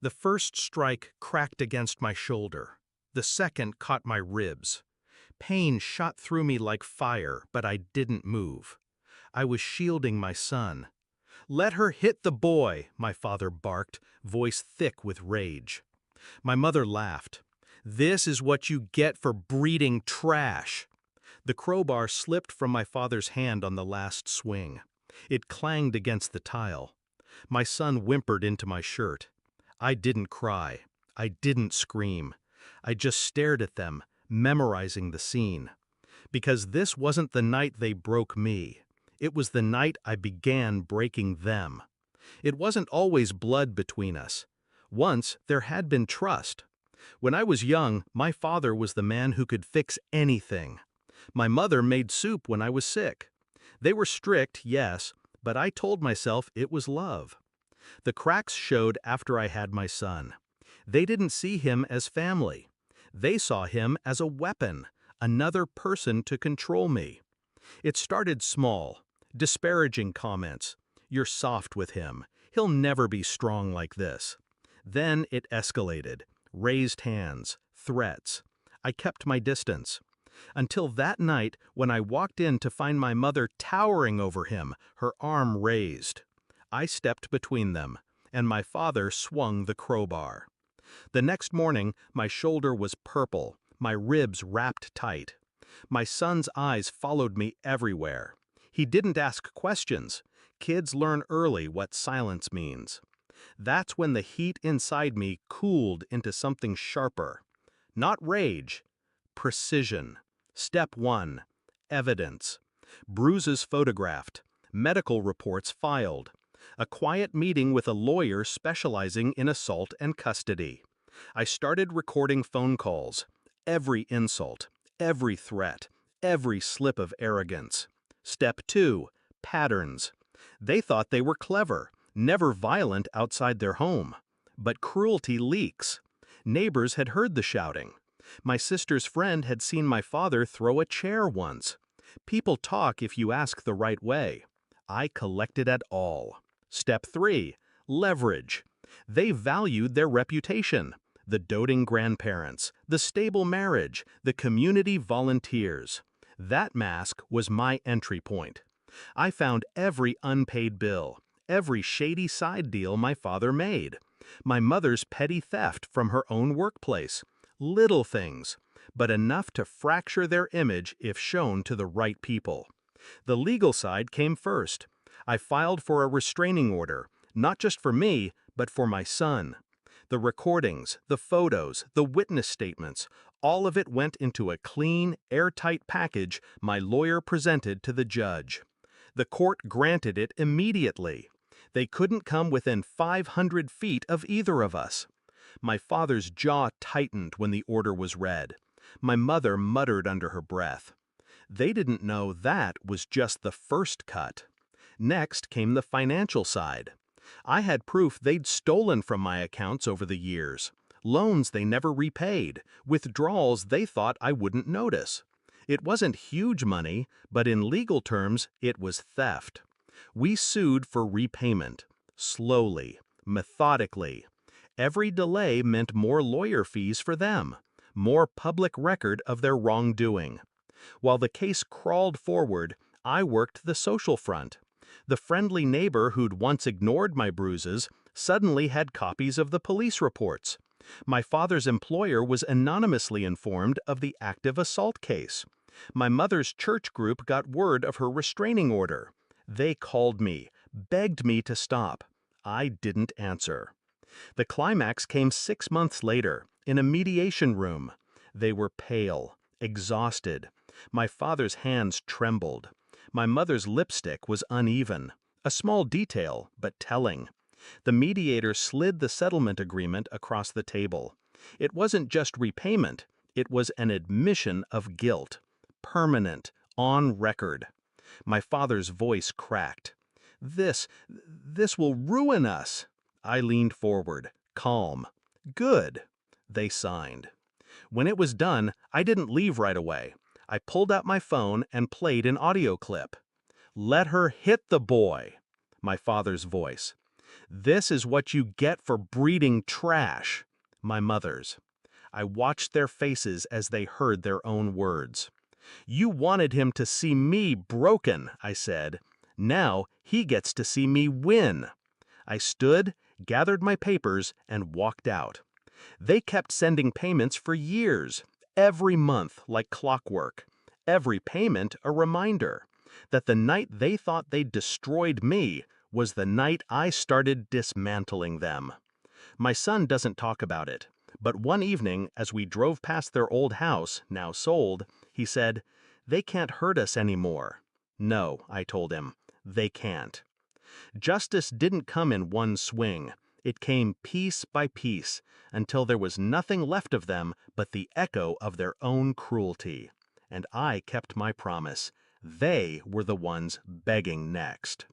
The first strike cracked against my shoulder. The second caught my ribs. Pain shot through me like fire, but I didn't move. I was shielding my son. "Let her hit the boy," my father barked, voice thick with rage. My mother laughed. "This is what you get for breeding trash." The crowbar slipped from my father's hand on the last swing. It clanged against the tile. My son whimpered into my shirt. I didn't cry. I didn't scream. I just stared at them, memorizing the scene. Because this wasn't the night they broke me. It was the night I began breaking them. It wasn't always blood between us. Once there had been trust. When I was young, my father was the man who could fix anything. My mother made soup when I was sick. They were strict, yes, but I told myself it was love. The cracks showed after I had my son. They didn't see him as family. They saw him as a weapon, another person to control me. It started small, disparaging comments. "You're soft with him. He'll never be strong like this." Then it escalated. Raised hands, threats. I kept my distance. Until that night when I walked in to find my mother towering over him, her arm raised. I stepped between them, and my father swung the crowbar. The next morning, my shoulder was purple, my ribs wrapped tight. My son's eyes followed me everywhere. He didn't ask questions. Kids learn early what silence means. That's when the heat inside me cooled into something sharper. Not rage, precision. Step 1. Evidence. Bruises photographed. Medical reports filed. A quiet meeting with a lawyer specializing in assault and custody. I started recording phone calls. Every insult, every threat, every slip of arrogance. Step 2. Patterns. They thought they were clever, never violent outside their home. But cruelty leaks. Neighbors had heard the shouting. My sister's friend had seen my father throw a chair once. People talk if you ask the right way. I collected it all. Step 3. Leverage. They valued their reputation. The doting grandparents, the stable marriage, the community volunteers. That mask was my entry point. I found every unpaid bill, every shady side deal my father made, my mother's petty theft from her own workplace. Little things, but enough to fracture their image if shown to the right people. The legal side came first. I filed for a restraining order, not just for me, but for my son. The recordings, the photos, the witness statements, all of it went into a clean, airtight package my lawyer presented to the judge. The court granted it immediately. They couldn't come within 500 feet of either of us. My father's jaw tightened when the order was read. My mother muttered under her breath. They didn't know that was just the first cut. Next came the financial side. I had proof they'd stolen from my accounts over the years. Loans they never repaid, withdrawals they thought I wouldn't notice. It wasn't huge money, but in legal terms, it was theft. We sued for repayment. Slowly, methodically. Every delay meant more lawyer fees for them, more public record of their wrongdoing. While the case crawled forward, I worked the social front. The friendly neighbor who'd once ignored my bruises suddenly had copies of the police reports. My father's employer was anonymously informed of the active assault case. My mother's church group got word of her restraining order. They called me, begged me to stop. I didn't answer. The climax came 6 months later, in a mediation room. They were pale, exhausted. My father's hands trembled. My mother's lipstick was uneven. A small detail, but telling. The mediator slid the settlement agreement across the table. It wasn't just repayment, it was an admission of guilt. Permanent, on record. My father's voice cracked. This will ruin us." I leaned forward, calm. "Good." They signed. When it was done, I didn't leave right away. I pulled out my phone and played an audio clip. "Let her hit the boy," my father's voice. "This is what you get for breeding trash." My mother's. I watched their faces as they heard their own words. "You wanted him to see me broken," I said. "Now he gets to see me win." I stood, gathered my papers, and walked out. They kept sending payments for years, every month like clockwork. Every payment a reminder that the night they thought they'd destroyed me was the night I started dismantling them. My son doesn't talk about it, but one evening as we drove past their old house, now sold, he said, "They can't hurt us anymore." "No," I told him, "they can't." Justice didn't come in one swing. It came piece by piece, until there was nothing left of them but the echo of their own cruelty. And I kept my promise. They were the ones begging next.